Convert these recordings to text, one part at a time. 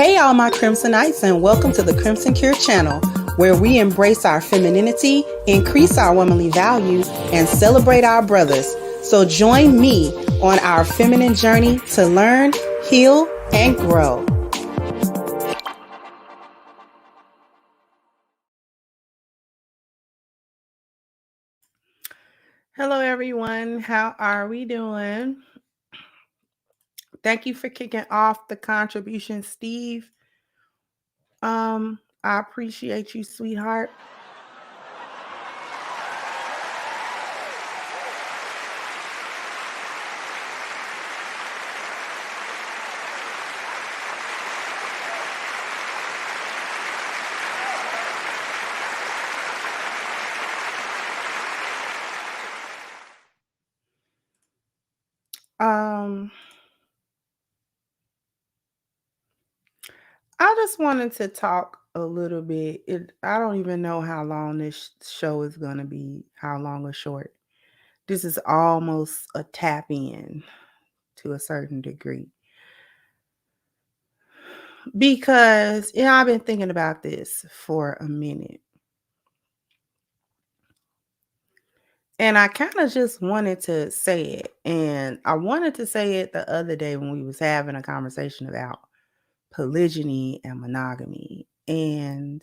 Hey, all my Crimsonites, and welcome to the Crimson Cure channel, where we embrace our femininity, increase our womanly values, and celebrate our brothers. So join me on our feminine journey to learn, heal, and grow. Hello, everyone. How are we doing? Thank you for kicking off the contribution, Steve. I appreciate you, sweetheart. I just wanted to talk a little bit. I don't even know how long this show is going to be, how long or short. This is almost a tap in to a certain degree. Because, I've been thinking about this for a minute. And I kind of just wanted to say it. And I wanted to say it the other day when we was having a conversation about polygyny and monogamy. And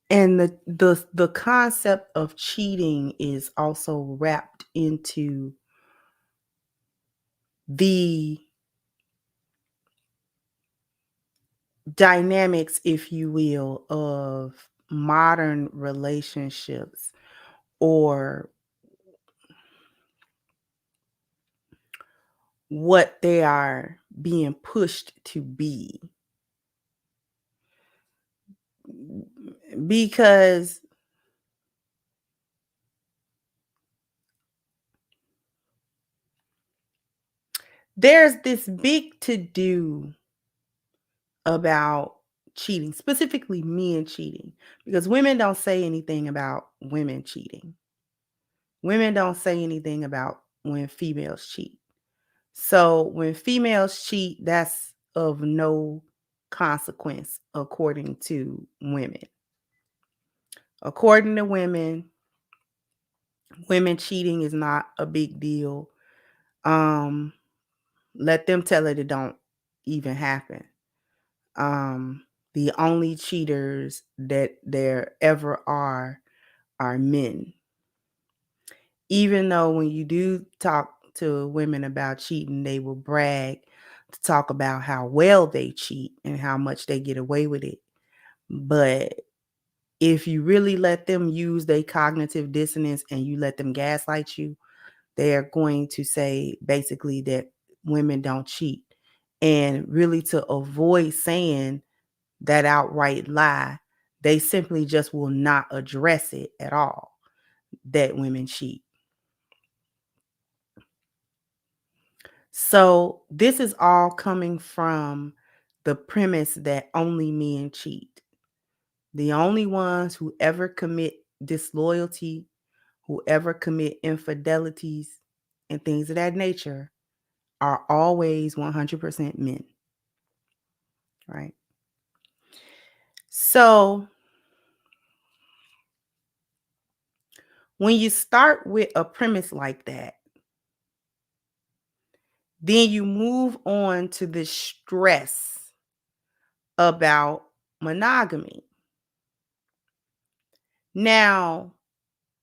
the concept of cheating is also wrapped into the dynamics, if you will, of modern relationships, or what they are being pushed to be. Because there's this big to-do about cheating, specifically men cheating, because women don't say anything about women cheating. Women don't say anything about when females cheat. So when females cheat, that's of no consequence according to women. According to women cheating is not a big deal. Let them tell it don't even happen. The only cheaters that there ever are men. Even though when you do talk to women about cheating, they will brag to talk about how well they cheat and how much they get away with it. But if you really let them use their cognitive dissonance and you let them gaslight you, they're going to say basically that women don't cheat. And really, to avoid saying that outright lie, they simply just will not address it at all, that women cheat. So this is all coming from the premise that only men cheat. The only ones who ever commit disloyalty, who ever commit infidelities and things of that nature are always 100% men. Right? So when you start with a premise like that, then you move on to the stress about monogamy. Now,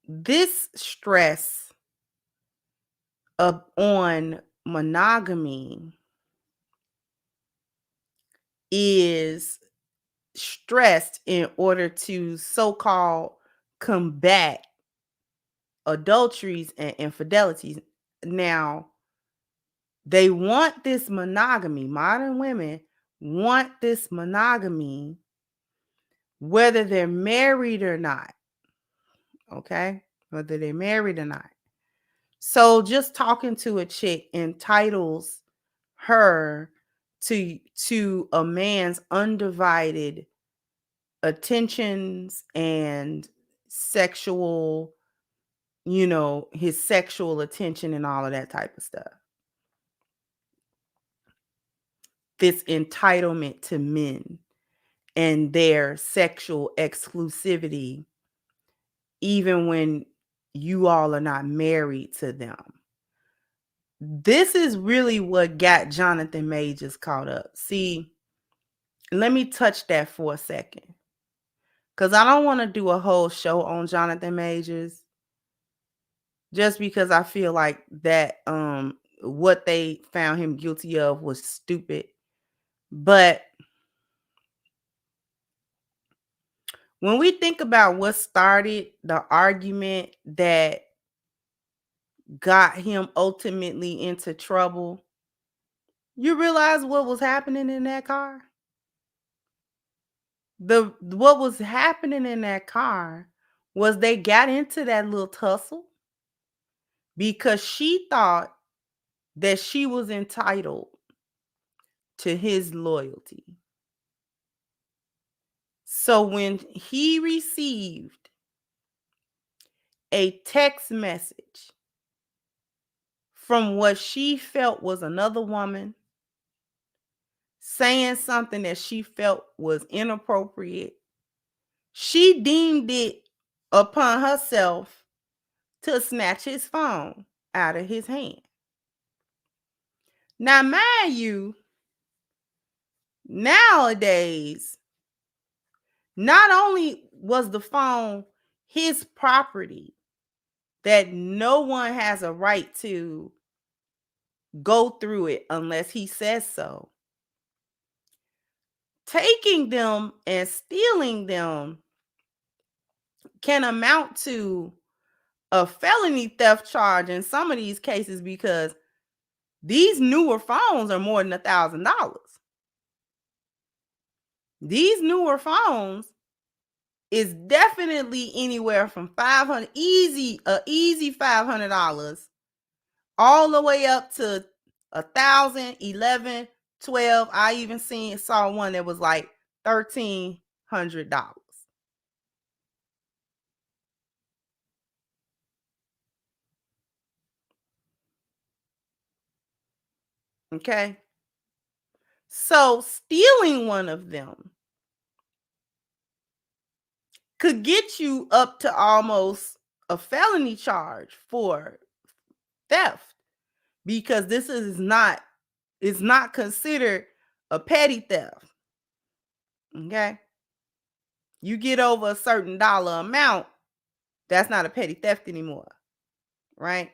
this stress on monogamy is stressed in order to so-called combat adulteries and infidelities. Now, they want this monogamy. Modern women want this monogamy, whether they're married or not. Okay? Whether they're married or not. So just talking to a chick entitles her to a man's undivided attentions and sexual, his sexual attention and all of that type of stuff. this entitlement to men and their sexual exclusivity, even when you all are not married to them. This is really what got Jonathan Majors caught up. See, let me touch that for a second, because I don't want to do a whole show on Jonathan Majors, just because I feel like that what they found him guilty of was stupid. But when we think about what started the argument that got him ultimately into trouble, you realize what was happening in that car? What was happening in that car was they got into that little tussle because she thought that she was entitled to his loyalty. So when he received a text message from what she felt was another woman saying something that she felt was inappropriate, she deemed it upon herself to snatch his phone out of his hand. Now, mind you, nowadays, not only was the phone his property that no one has a right to go through it unless he says so, taking them and stealing them can amount to a felony theft charge in some of these cases, because these newer phones are more than $1,000. These newer phones is definitely anywhere from $500, easy $500, all the way up to $1,000, $1,100, $1,200. I even saw one that was like $1,300. Okay, so stealing one of them could get you up to almost a felony charge for theft, because this is not considered a petty theft. Okay, you get over a certain dollar amount, that's not a petty theft anymore, right?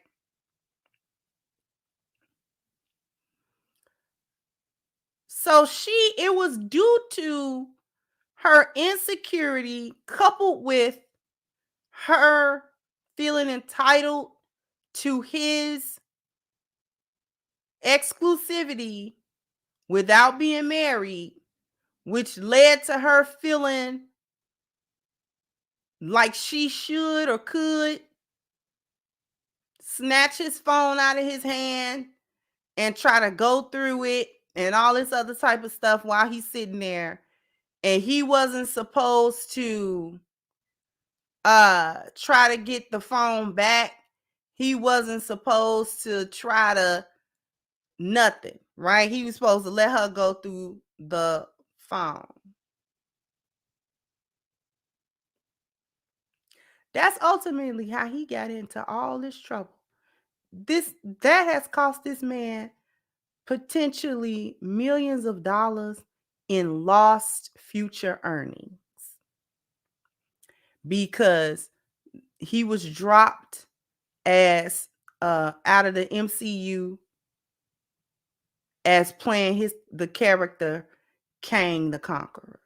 So it was due to her insecurity coupled with her feeling entitled to his exclusivity without being married, which led to her feeling like she should or could snatch his phone out of his hand and try to go through it and all this other type of stuff while he's sitting there. And he wasn't supposed to try to get the phone back. He wasn't supposed to try to nothing, right? He was supposed to let her go through the phone. That's ultimately how he got into all this trouble. That has cost this man potentially millions of dollars in lost future earnings, because he was dropped as out of the MCU as playing the character Kang the Conqueror.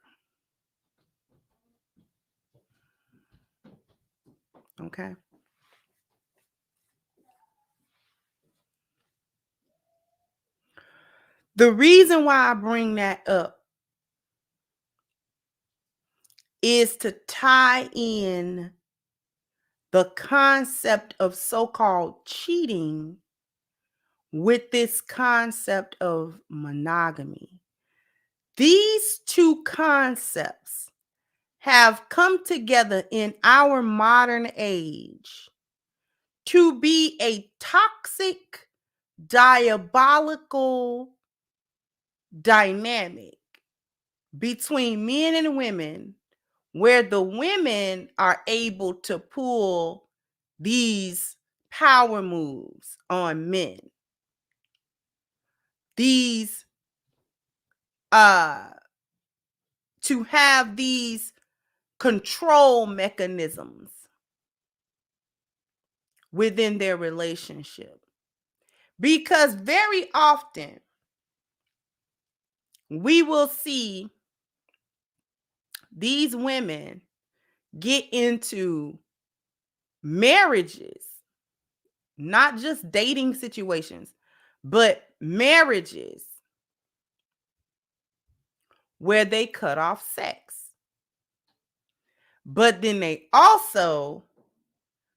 Okay. The reason why I bring that up is to tie in the concept of so-called cheating with this concept of monogamy. These two concepts have come together in our modern age to be a toxic, diabolical dynamic between men and women where the women are able to pull these power moves on men. These to have these control mechanisms within their relationship. Because very often we will see these women get into marriages, not just dating situations, but marriages where they cut off sex. But then they also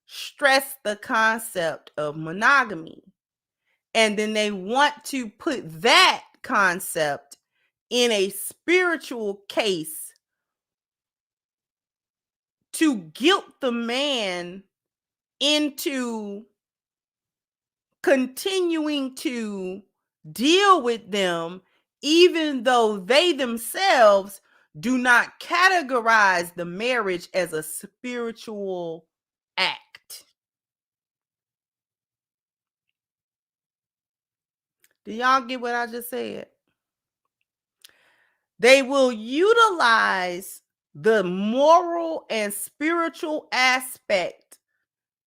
stress the concept of monogamy. And then they want to put that concept in a spiritual case to guilt the man into continuing to deal with them, even though they themselves do not categorize the marriage as a spiritual act. Do y'all get what I just said? They will utilize the moral and spiritual aspect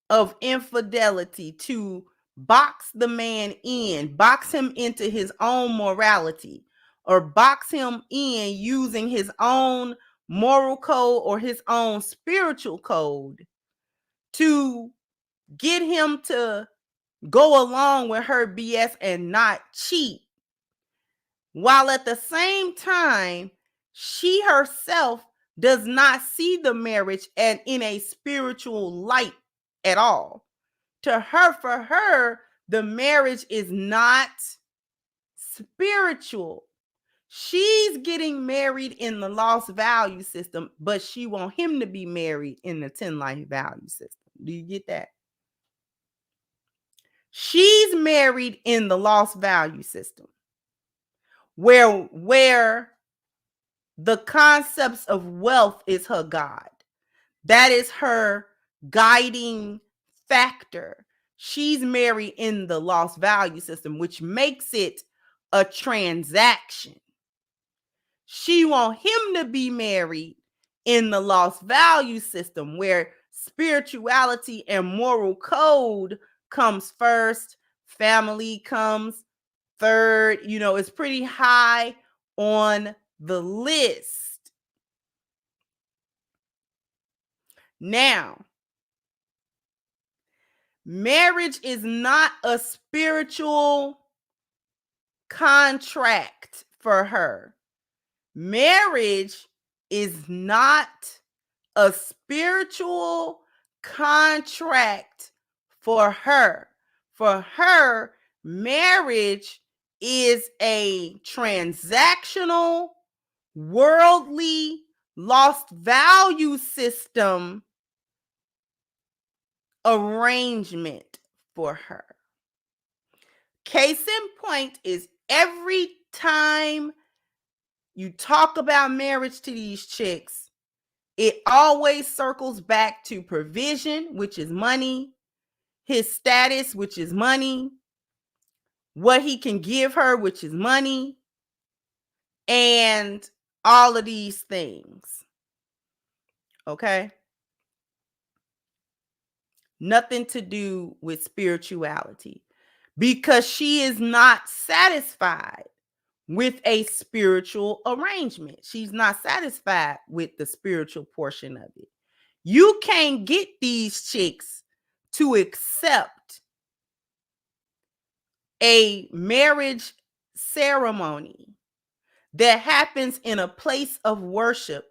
of infidelity to box the man in, box him into his own morality, or box him in using his own moral code or his own spiritual code to get him to go along with her BS and not cheat, while at the same time she herself does not see the marriage and in a spiritual light at all. To her, for her, the marriage is not spiritual. She's getting married in the lost value system, but she want him to be married in the 10 life value system. Do you get that? She's married in the lost value system where the concepts of wealth is her God. That is her guiding factor. She's married in the lost value system, which makes it a transaction. She want him to be married in the lost value system, where spirituality and moral code comes first, family comes third. You know, it's pretty high on the list. Now, marriage is not a spiritual contract for her. Marriage is not a spiritual contract for her. For her, marriage is a transactional, worldly, lost value system arrangement for her. Case in point is every time you talk about marriage to these chicks, it always circles back to provision, which is money, his status, which is money, what he can give her, which is money, and all of these things. Okay? Nothing to do with spirituality, because she is not satisfied with a spiritual arrangement. She's not satisfied with the spiritual portion of it. You can't get these chicks to accept a marriage ceremony that happens in a place of worship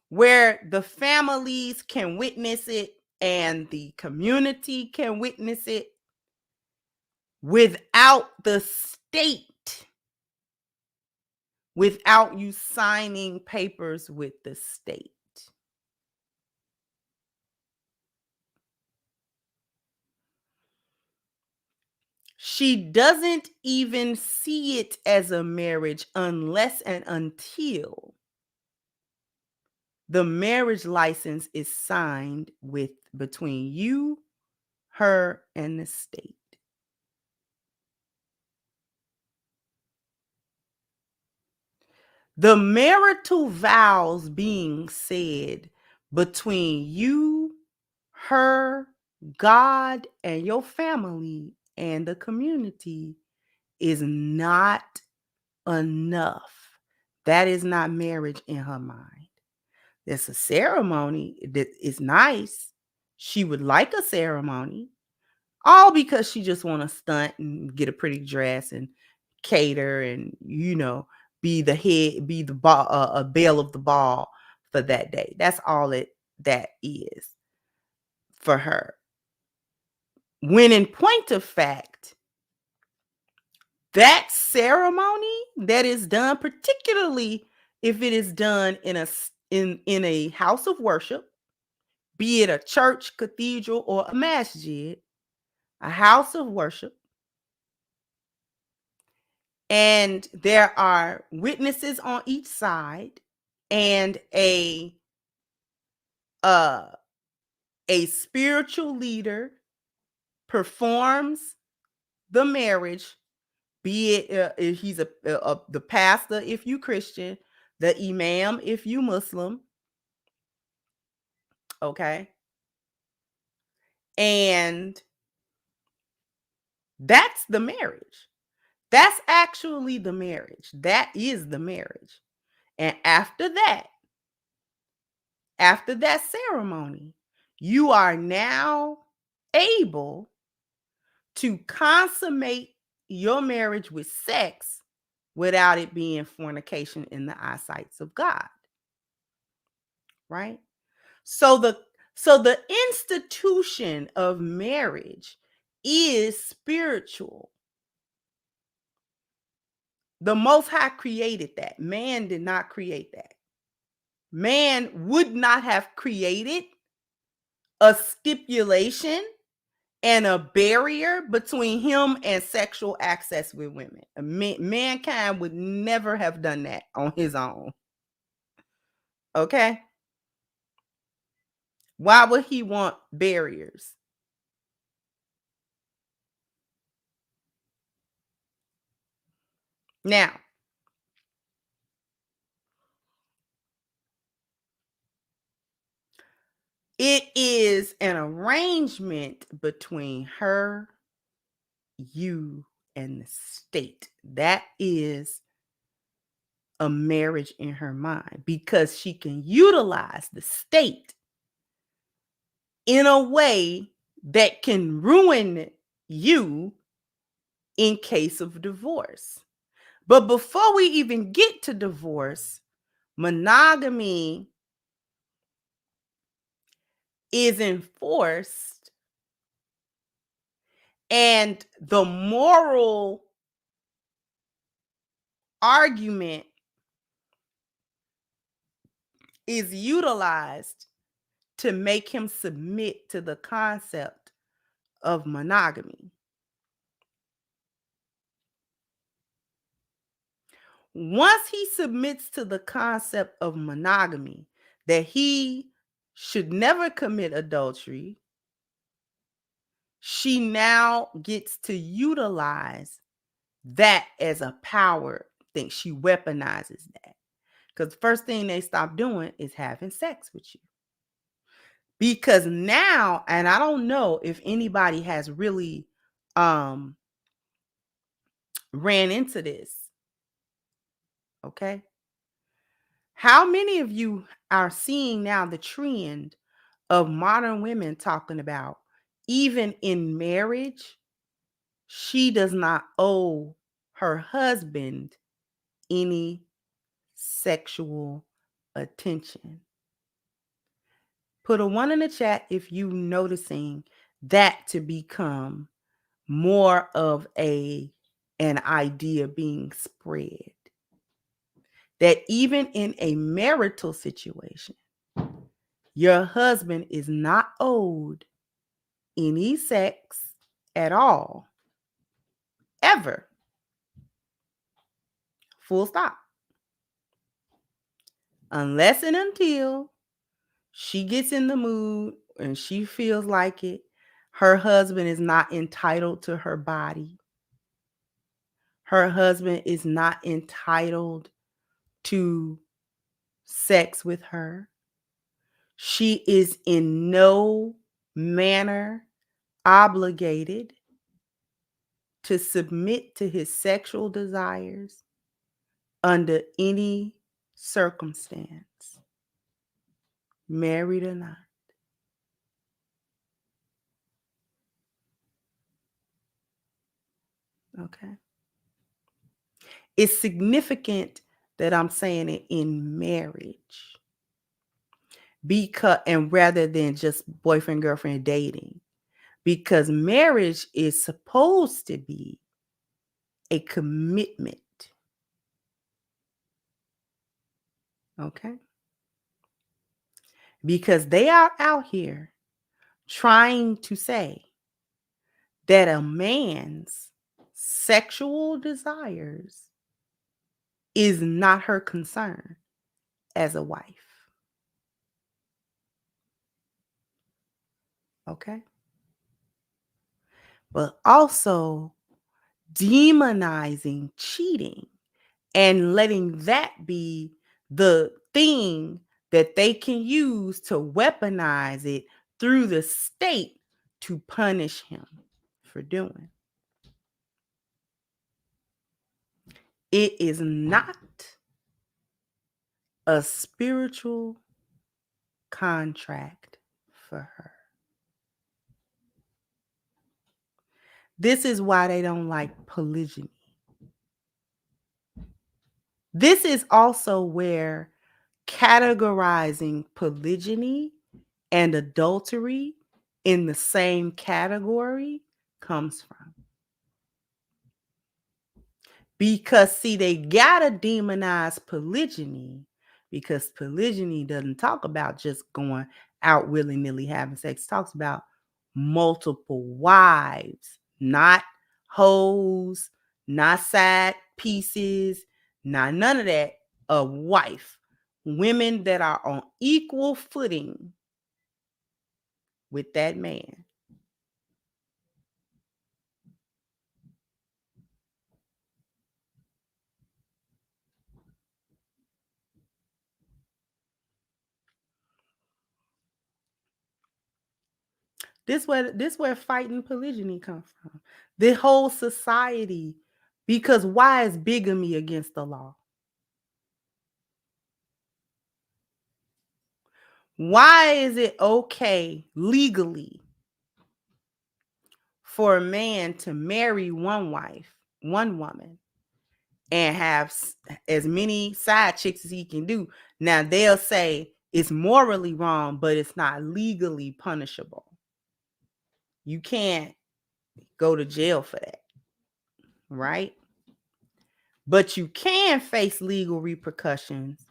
where the families can witness it and the community can witness it without the state, without you signing papers with the state. She doesn't even see it as a marriage unless and until the marriage license is signed between you, her, and the state. The marital vows being said between you, her, God, and your family and the community is not enough. That is not marriage in her mind. There's a ceremony that is nice. She would like a ceremony, all because she just want to stunt and get a pretty dress and cater and, be the head, be the ball, a belle of the ball for that day. That's all that is for her. When in point of fact, that ceremony that is done, particularly if it is done in a house of worship, be it a church, cathedral, or a masjid, a house of worship, and there are witnesses on each side, and a spiritual leader performs the marriage, be it if he's the pastor if you Christian, the imam if you Muslim, okay? And that's the marriage. That's actually the marriage. That is the marriage. And after that ceremony, you are now able to consummate your marriage with sex without it being fornication in the eyesights of God. Right? So the institution of marriage is spiritual. The Most High created that. Man did not create that. Man would not have created a stipulation and a barrier between him and sexual access with women. Mankind would never have done that on his own. Okay? Why would he want barriers? Now, it is an arrangement between her, you, and the state. That is a marriage in her mind because she can utilize the state in a way that can ruin you in case of divorce. But before we even get to divorce, monogamy is enforced, and the moral argument is utilized to make him submit to the concept of monogamy. Once he submits to the concept of monogamy, that he should never commit adultery, she now gets to utilize that as a power thing. She weaponizes that. Because the first thing they stop doing is having sex with you. Because now, and I don't know if anybody has really ran into this. Okay. How many of you are seeing now the trend of modern women talking about, even in marriage, she does not owe her husband any sexual attention? Put a 1 in the chat if you noticing that to become more of an idea being spread. That even in a marital situation, your husband is not owed any sex at all ever. Full stop. Unless and until she gets in the mood and she feels like it, her husband is not entitled to her body. Her husband is not entitled to sex with her. She is in no manner obligated to submit to his sexual desires under any circumstance, married or not. Okay. It's significant that I'm saying it in marriage, because, and rather than just boyfriend, girlfriend dating, because marriage is supposed to be a commitment. Okay. Because they are out here trying to say that a man's sexual desires is not her concern as a wife. Okay. But also demonizing cheating and letting that be the thing that they can use to weaponize it through the state to punish him for doing. It is not a spiritual contract for her. This is why they don't like polygyny. This is also where categorizing polygyny and adultery in the same category comes from. Because, see, they gotta demonize polygyny because polygyny doesn't talk about just going out willy-nilly having sex. It talks about multiple wives, not hoes, not side pieces, not none of that. A wife. Women that are on equal footing with that man. This where fighting polygyny comes from. The whole society, because why is bigamy against the law? Why is it okay legally for a man to marry one wife, one woman, and have as many side chicks as he can do? Now they'll say it's morally wrong, but it's not legally punishable. You can't go to jail for that, right? But you can face legal repercussions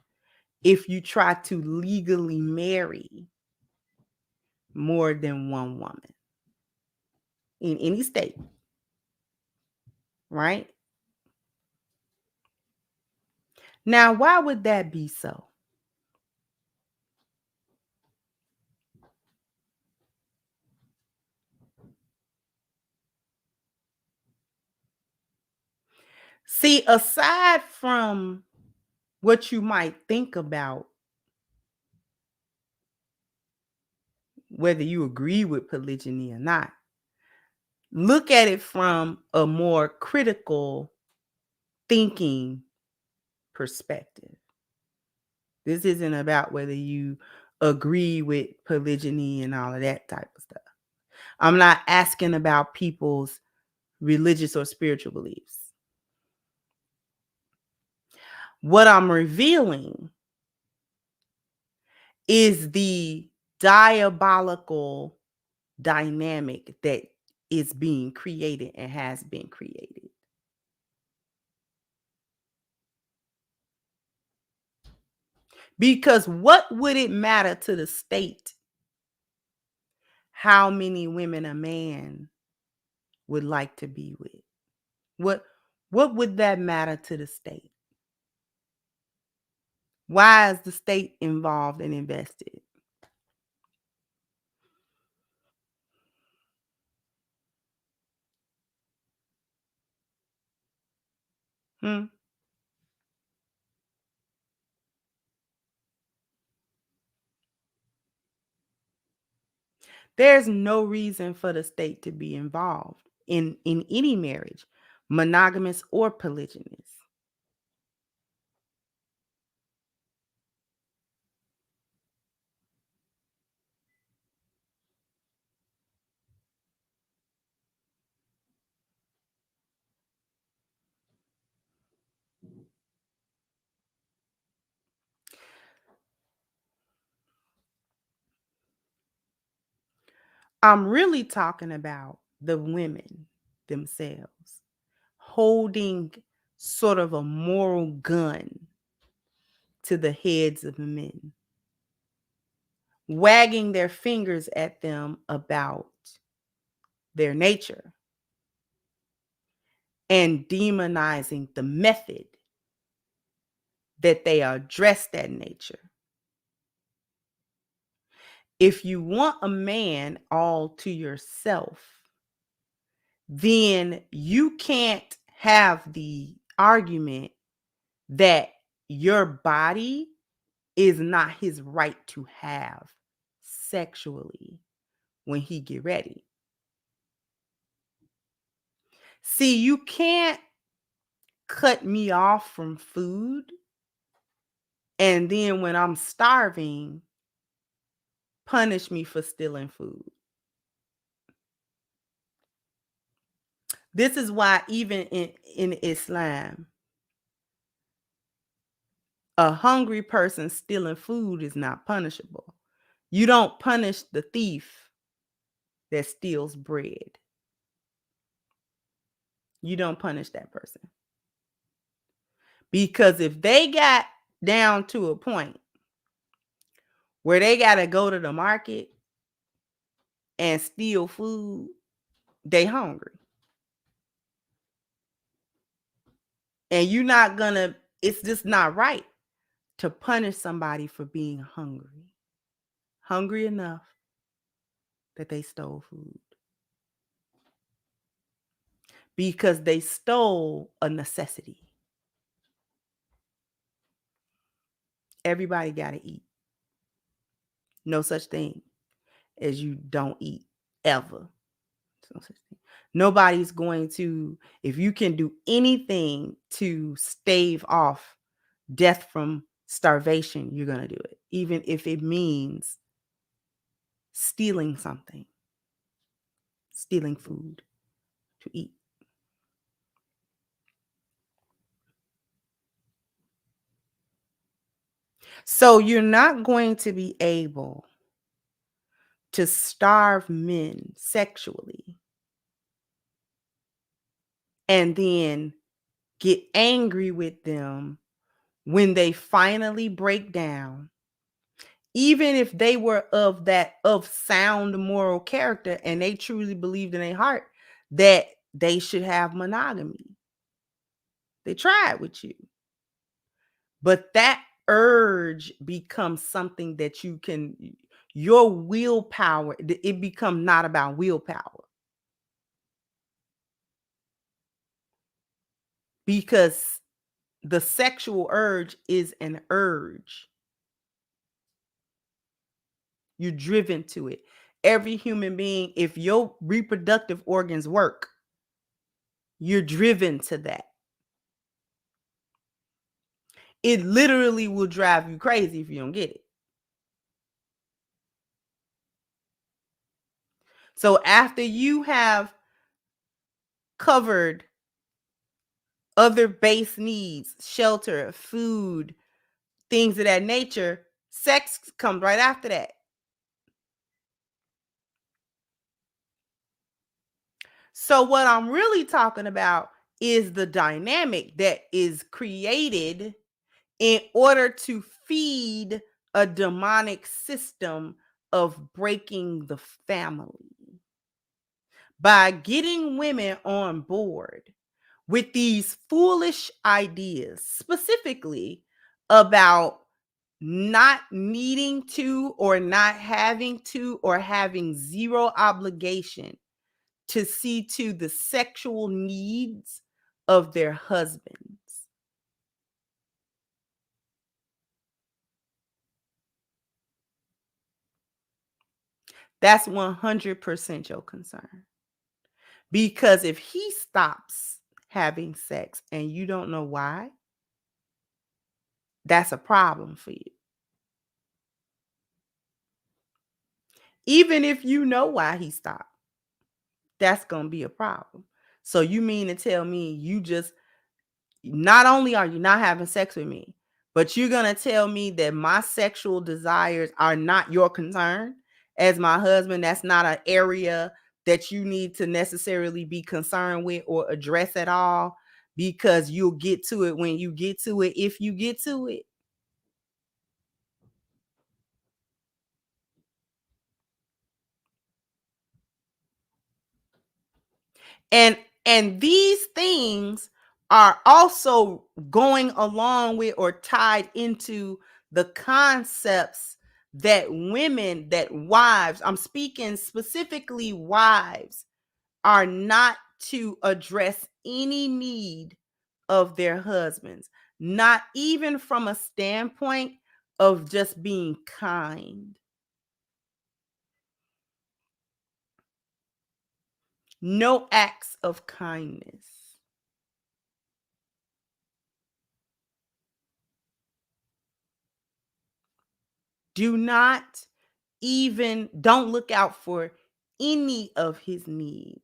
if you try to legally marry more than one woman in any state, right? Now, why would that be so? See, aside from what you might think about whether you agree with polygyny or not, look at it from a more critical thinking perspective. This isn't about whether you agree with polygyny and all of that type of stuff. I'm not asking about people's religious or spiritual beliefs. What I'm revealing is the diabolical dynamic that is being created and has been created. Because what would it matter to the state how many women a man would like to be with? What would that matter to the state? Why is the state involved and invested? Hmm? There's no reason for the state to be involved in any marriage, monogamous or polygynous. I'm really talking about the women themselves holding sort of a moral gun to the heads of men, wagging their fingers at them about their nature and demonizing the method that they address that nature. If you want a man all to yourself, then you can't have the argument that your body is not his right to have sexually when he get ready. See, you can't cut me off from food and then when I'm starving, punish me for stealing food. This is why even in Islam, a hungry person stealing food is not punishable. You don't punish the thief that steals bread. You don't punish that person. Because if they got down to a point where they got to go to the market and steal food, they hungry. And you're not gonna, it's just not right to punish somebody for being hungry. Hungry enough that they stole food. Because they stole a necessity. Everybody got to eat. No such thing as you don't eat ever. No such thing. Nobody's going to, if you can do anything to stave off death from starvation, you're going to do it, even if it means stealing something, stealing food to eat. So you're not going to be able to starve men sexually and then get angry with them when they finally break down, even if they were of sound moral character and they truly believed in their heart that they should have monogamy. They tried with you. But that urge becomes something that you can, your willpower, it becomes not about willpower. Because the sexual urge is an urge. You're driven to it. Every human being, if your reproductive organs work, you're driven to that. It literally will drive you crazy if you don't get it. So after you have covered other base needs, shelter, food, things of that nature, sex comes right after that. So what I'm really talking about is the dynamic that is created in order to feed a demonic system of breaking the family. By getting women on board with these foolish ideas, specifically about not needing to or not having to or having zero obligation to see to the sexual needs of their husbands. That's 100% your concern. Because if he stops having sex and you don't know why, that's a problem for you. Even if you know why he stopped, that's going to be a problem. So you mean to tell me you just, not only are you not having sex with me, but you're going to tell me that my sexual desires are not your concern as my husband? That's not an area that you need to necessarily be concerned with or address at all, because you'll get to it when you get to it, if you get to it. And these things are also going along with or tied into the concepts that women, that wives, I'm speaking specifically wives, are not to address any need of their husbands, not even from a standpoint of just being kind. No acts of kindness. Do not even, don't look out for any of his needs,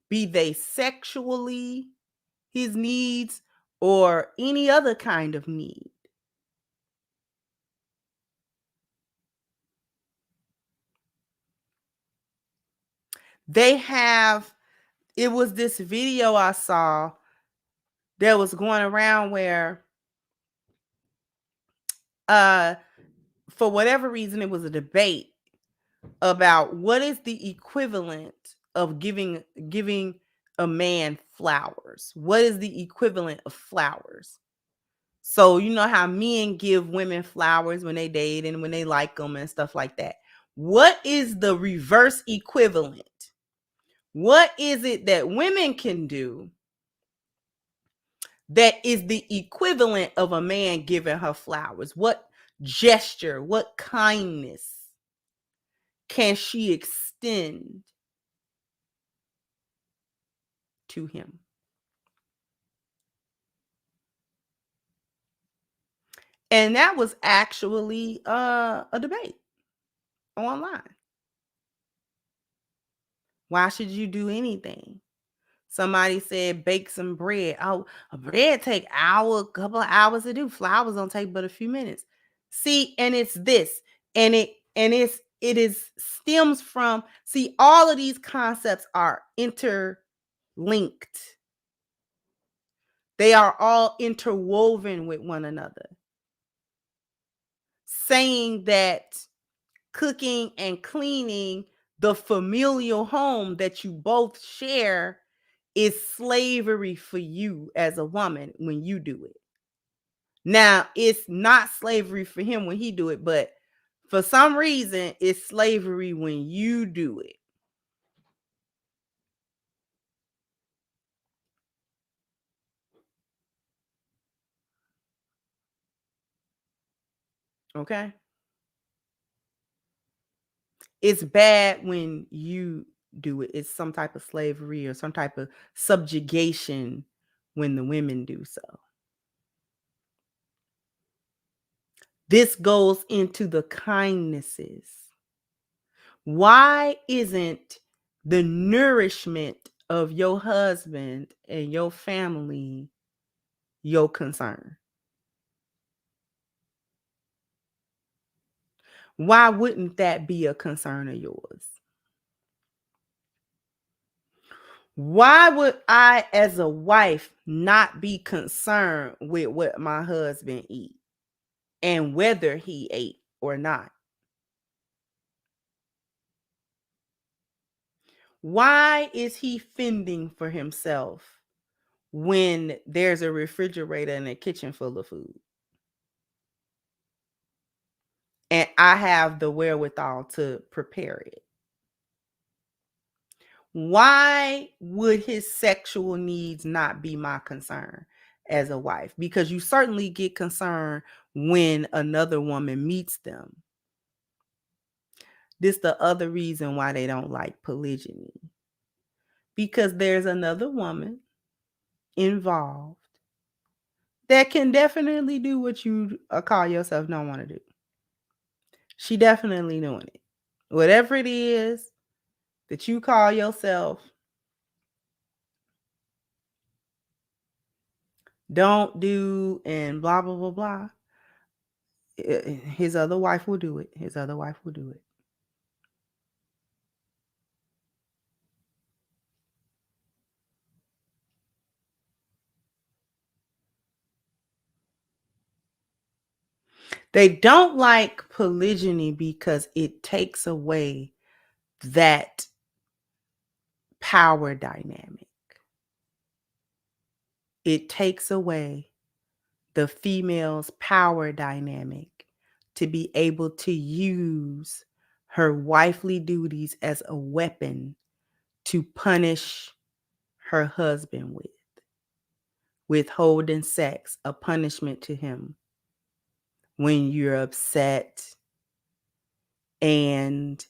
be they sexually his needs or any other kind of need. They have, it was this video I saw that was going around where uh for whatever reason it was a debate about what is the equivalent of giving a man flowers. What is the equivalent of flowers? So you know how men give women flowers when they date and when they like them and stuff like that. What is the reverse equivalent? What is it that women can do that is the equivalent of a man giving her flowers? What gesture, what kindness can she extend to him? And that was actually a debate online. Why should you do anything? Somebody said bake some bread. Oh, a bread take a couple of hours to do. Flowers don't take but a few minutes. See, and it's this, and it is stems from, see, all of these concepts are interlinked. They are all interwoven with one another. Saying that cooking and cleaning the familial home that you both share is slavery for you as a woman when you do it. Now, it's not slavery for him when he do it, but for some reason, it's slavery when you do it. Okay? It's bad when you do it. It's some type of slavery or some type of subjugation when the women do so. This goes into the kindnesses. Why isn't the nourishment of your husband and your family your concern? Why wouldn't that be a concern of yours? Why would I, as a wife, not be concerned with what my husband eat and whether he ate or not? Why is he fending for himself when there's a refrigerator and a kitchen full of food? And I have the wherewithal to prepare it. Why would his sexual needs not be my concern as a wife? Because you certainly get concerned when another woman meets them. This the other reason why they don't like polygyny. Because there's another woman involved that can definitely do what you call yourself don't want to do. She definitely doing it. Whatever it is that you call yourself don't do and blah, blah, blah, blah. His other wife will do it. His other wife will do it. They don't like polygyny because it takes away that power dynamic. It takes away the female's power dynamic to be able to use her wifely duties as a weapon to punish her husband with. Withholding sex, a punishment to him when you're upset and,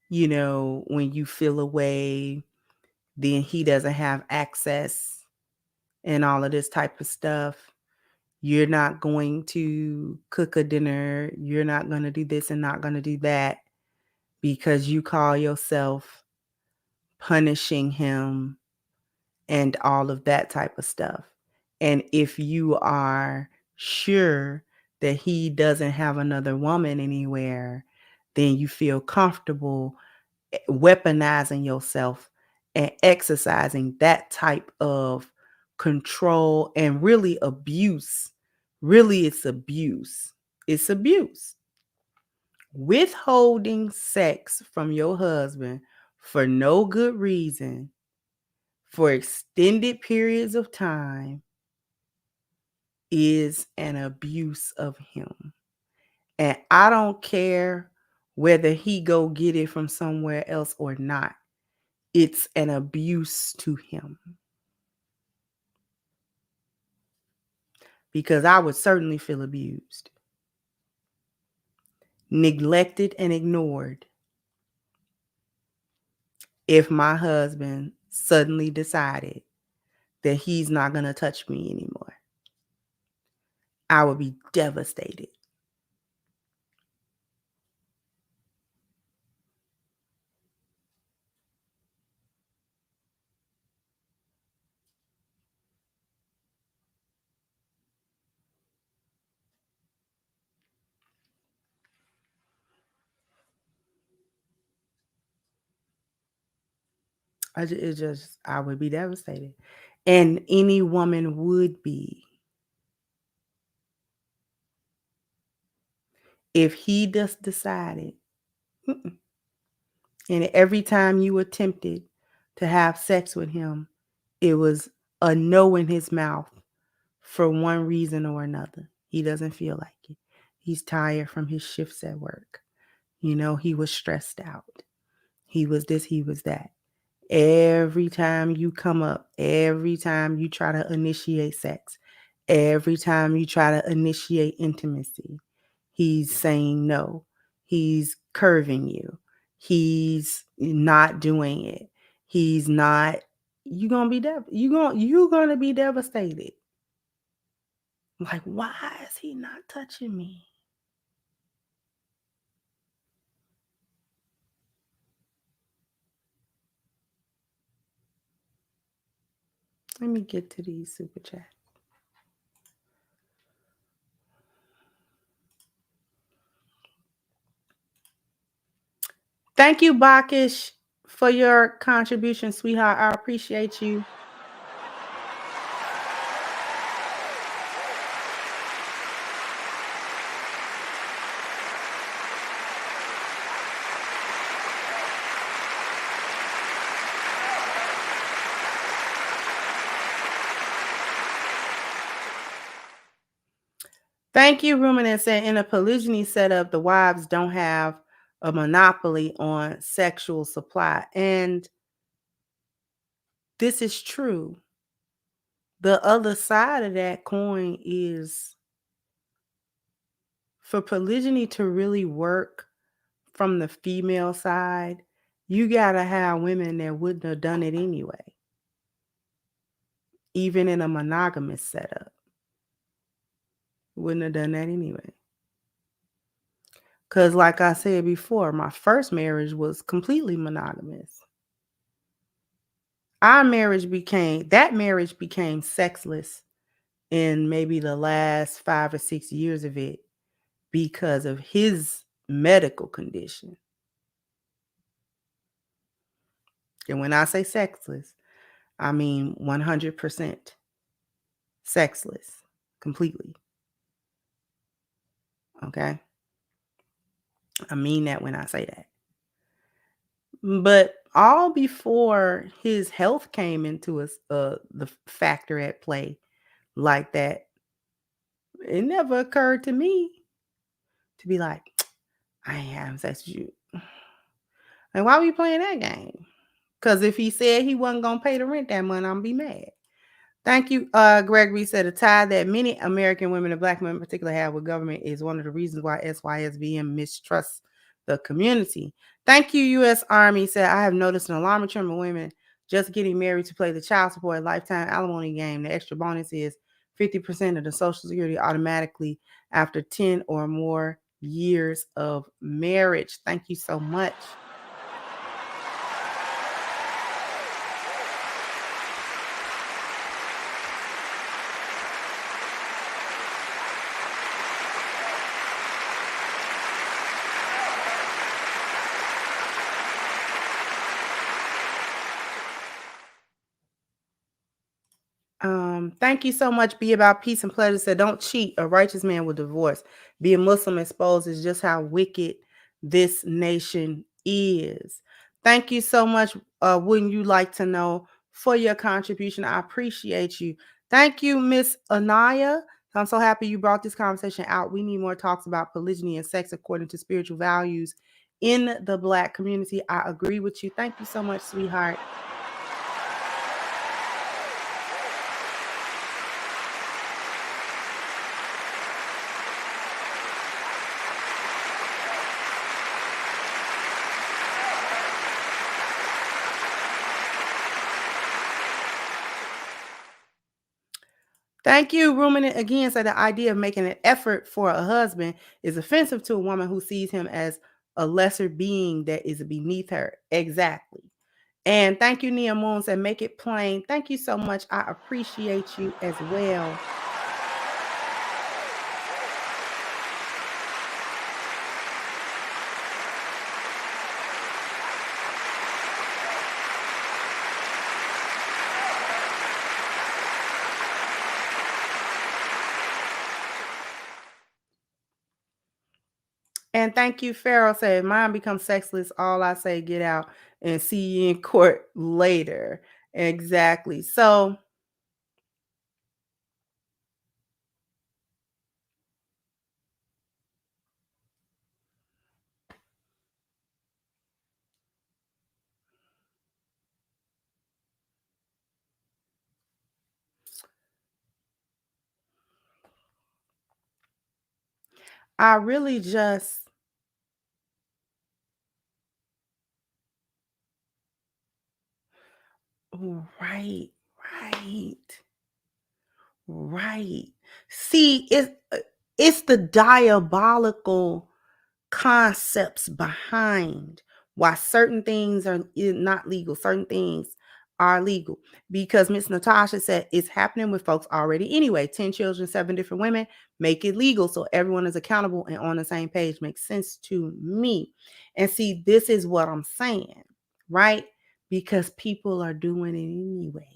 when you feel away, then he doesn't have access and all of this type of stuff. You're not going to cook a dinner. You're not going to do this and not going to do that because you call yourself punishing him and all of that type of stuff. And if you are sure that he doesn't have another woman anywhere, then you feel comfortable weaponizing yourself and exercising that type of control and really abuse. Really, it's abuse. It's abuse. Withholding sex from your husband for no good reason for extended periods of time is an abuse of him. And I don't care whether he go get it from somewhere else or not. It's an abuse to him. Because I would certainly feel abused, neglected, and ignored if my husband suddenly decided that he's not going to touch me anymore. I would be devastated. I would be devastated. And any woman would be. If he just decided, and every time you attempted to have sex with him, it was a no in his mouth for one reason or another. He doesn't feel like it. He's tired from his shifts at work. He was stressed out. He was this, he was that. Every time you come up, every time you try to initiate sex, every time you try to initiate intimacy, he's saying no. He's curving you. He's not doing it. He's not. You're gonna be you're gonna be devastated. Like, why is he not touching me? Let me get to these super chats. Thank you, Bakish, for your contribution, sweetheart. I appreciate you. Thank you, Ruminant said in a polygyny setup, the wives don't have a monopoly on sexual supply. And this is true. The other side of that coin is for polygyny to really work from the female side, you got to have women that wouldn't have done it anyway, even in a monogamous setup. Wouldn't have done that anyway. Because, like I said before, my first marriage was completely monogamous. Marriage became sexless in maybe the last 5 or 6 years of it because of his medical condition. And when I say sexless, I mean 100% sexless, completely. Okay? I mean that when I say that. But all before his health came into the factor at play like that, it never occurred to me to be like, I ain't having sex with you. And why we playing that game? Because if he said he wasn't going to pay the rent that month, I'm going to be mad. Thank you. Gregory said a tie that many American women and Black women in particular have with government is one of the reasons why SYSBM mistrusts the community. Thank you, U.S. Army said, I have noticed an alarming trend of women just getting married to play the child support lifetime alimony game. The extra bonus is 50% of the Social Security automatically after 10 or more years of marriage. Thank you so much. Thank you so much. Be about peace and pleasure. Said, don't cheat. A righteous man will divorce. Be a Muslim exposes just how wicked this nation is. Thank you so much. Wouldn't you like to know for your contribution? I appreciate you. Thank you, Miss Anaya. I'm so happy you brought this conversation out. We need more talks about polygyny and sex according to spiritual values in the Black community. I agree with you. Thank you so much, sweetheart. Thank you. Ruminant again said the idea of making an effort for a husband is offensive to a woman who sees him as a lesser being that is beneath her. Exactly. And thank you, Nia Moon said, make it plain. Thank you so much. I appreciate you as well. And thank you, Farrell said, mine becomes sexless. All I say, get out and see you in court later. Exactly. So I really just right, right. Right. See, it's the diabolical concepts behind why certain things are not legal, certain things are legal. Because Miss Natasha said it's happening with folks already anyway. 10 children, 7 different women, make it legal so everyone is accountable and on the same page. Makes sense to me. And see, this is what I'm saying, right? Because people are doing it anyway.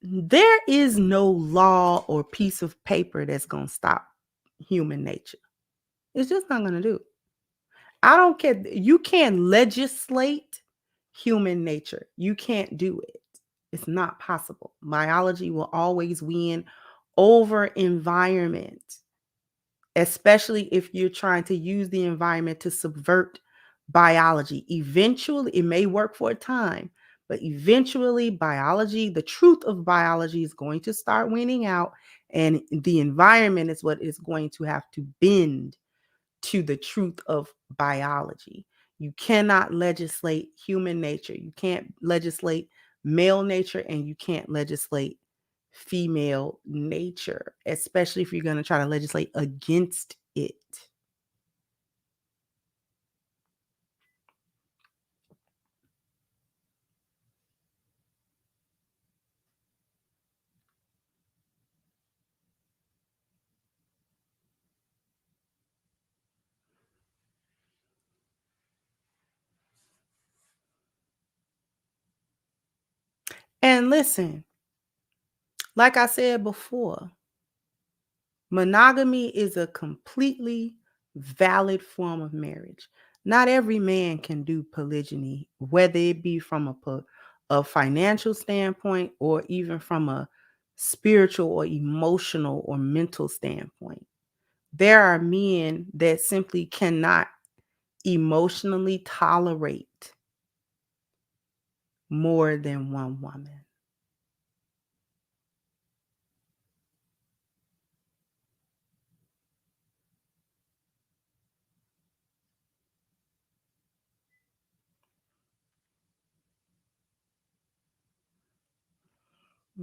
There is no law or piece of paper that's going to stop human nature. It's just not going to do. I don't care. You can't legislate human nature. You can't do it. It's not possible. Biology will always win over environment, especially if you're trying to use the environment to subvert biology. Eventually, it may work for a time, but eventually, biology, the truth of biology is going to start winning out, and the environment is what is going to have to bend to the truth of biology. You cannot legislate human nature. You can't legislate male nature, and you can't legislate female nature, especially if you're going to try to legislate against it. And listen, like I said before, monogamy is a completely valid form of marriage. Not every man can do polygyny, whether it be from a financial standpoint or even from a spiritual or emotional or mental standpoint. There are men that simply cannot emotionally tolerate more than one woman.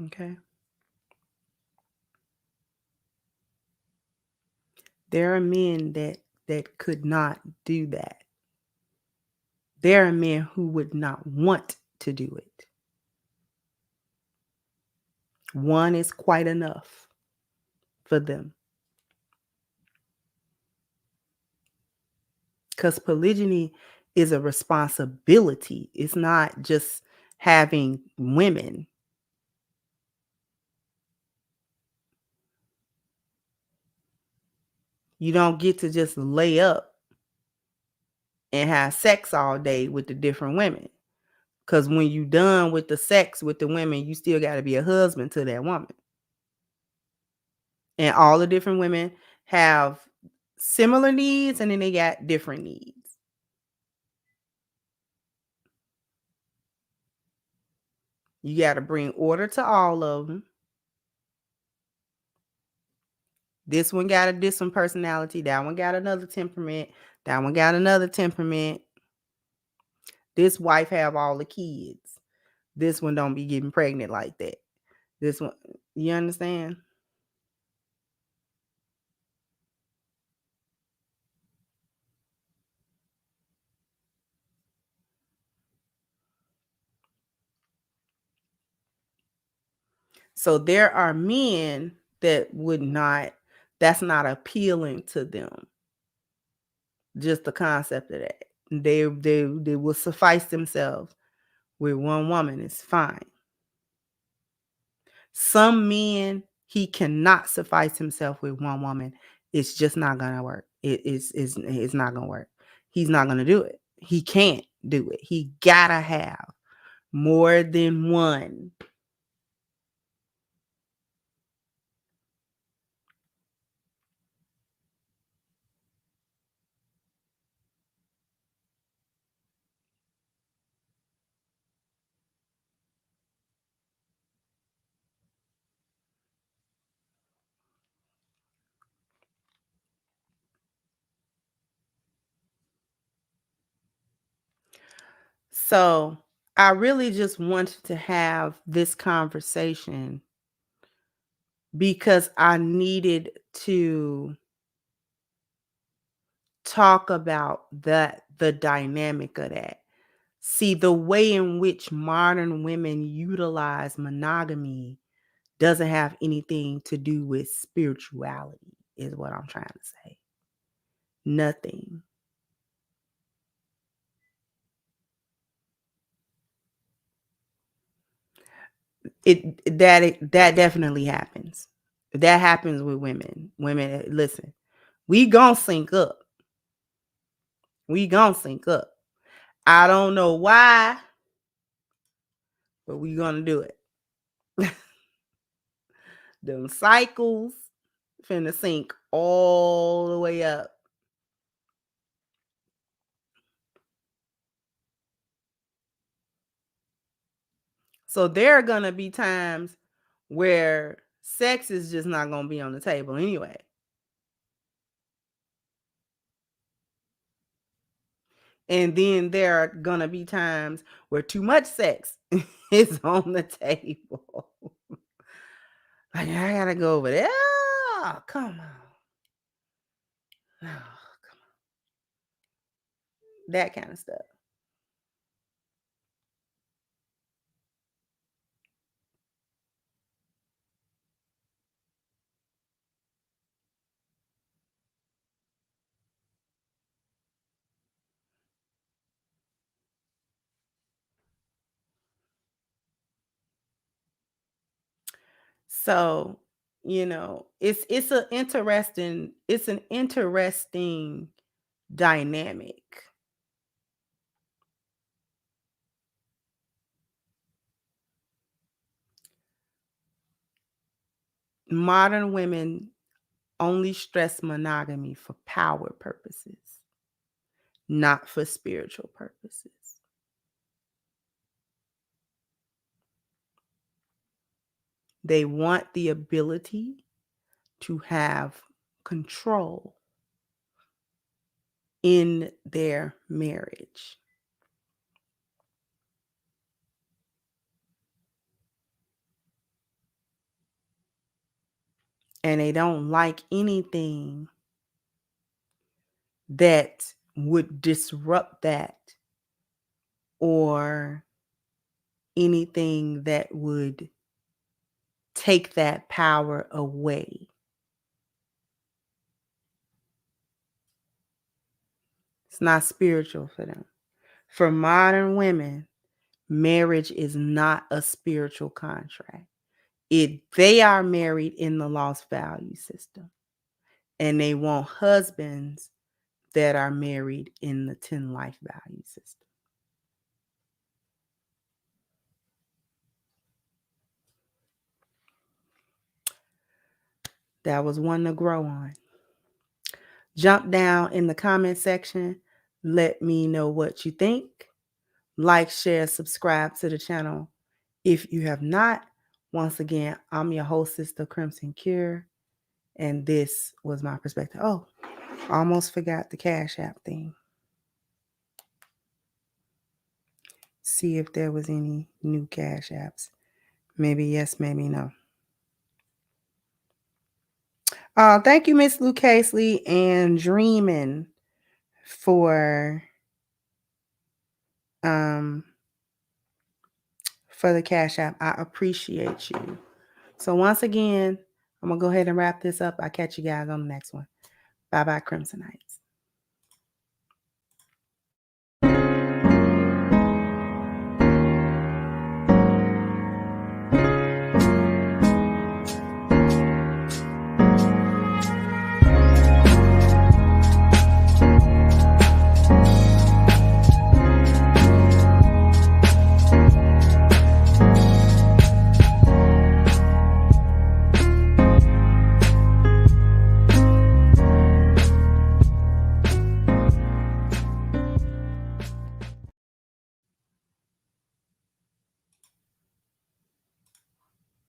Okay. There are men that could not do that. There are men who would not want to do it. One is quite enough for them. Because polygyny is a responsibility. It's not just having women. You don't get to just lay up and have sex all day with the different women. Because when you done with the sex with the women, you still got to be a husband to that woman. And all the different women have similar needs, and then they got different needs. You got to bring order to all of them. This one got a different personality. That one got another temperament. That one got another temperament. This wife have all the kids. This one don't be getting pregnant like that. This one, you understand? So there are men that would not, that's not appealing to them. Just the concept of that. They will suffice themselves with one woman. It's fine. Some men, he cannot suffice himself with one woman. It's just not gonna work. It's not gonna work. He's not gonna do it. He can't do it. He gotta have more than one. So I really just wanted to have this conversation because I needed to talk about the dynamic of that. See, the way in which modern women utilize monogamy doesn't have anything to do with spirituality, is what I'm trying to say. Nothing. That definitely happens. That happens with women. Women, listen, we gonna sync up. We gonna sync up. I don't know why, but we gonna do it. Them cycles finna sink all the way up. So there are gonna be times where sex is just not gonna be on the table anyway. And then there are gonna be times where too much sex is on the table. Like, I gotta go over there. Oh, come on. Oh, come on. That kind of stuff. So, it's an interesting dynamic. Modern women only stress monogamy for power purposes, not for spiritual purposes. They want the ability to have control in their marriage. And they don't like anything that would disrupt that, or anything that would take that power away. It's not spiritual for them. For modern women, marriage is not a spiritual contract. They are married in the lost value system, and they want husbands that are married in the 10 life value system. That was one to grow on. Jump down in the comment section. Let me know what you think. Like, share, subscribe to the channel if you have not. Once again, I'm your host, Sister Crimson Cure, and this was my perspective. Oh, almost forgot the Cash App thing. See if there was any new Cash Apps. Maybe yes, maybe no. Thank you, Miss Lou Casely and Dreamin' for the Cash App. I appreciate you. So once again, I'm going to go ahead and wrap this up. I'll catch you guys on the next one. Bye-bye, Crimsonites.